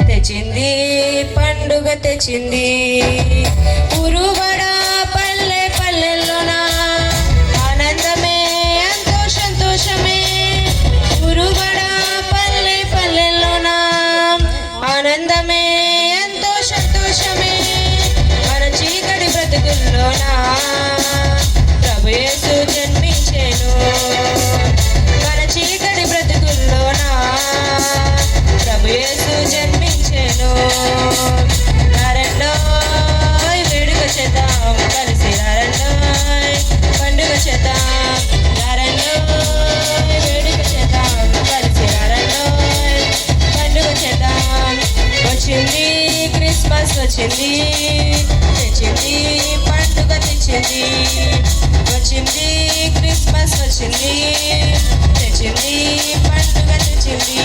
తెచ్చింది పండుగ తెచ్చింది ఉరువడ పల్లె పల్లెల్లోన ఆనందమే ఎంతో సంతోషమే ఉరువడ పల్లె పల్లెల్లోన ఆనందమే ఎంతో సంతోషమే మన చీకటి బ్రతుకుల్లోన ప్రభు యేసు జన్మించెను మన చీకటి బ్రతుకుల్లోన ప్రభు యేసు జన్మించెను రండోయ్ వేడుక చేద్దాం కలిసి రండోయ్ పండుగ చేద్దాం రండోయ్ వేడుక చేద్దాం కలిసి రండోయ్ పండుగ చేద్దాం వచ్చింది క్రిస్మస్ వచ్చింది తెచ్చింది పండుగ తెచ్చింది వచ్చింది క్రిస్మస్ వచ్చింది తెచ్చింది పండుగ తెచ్చింది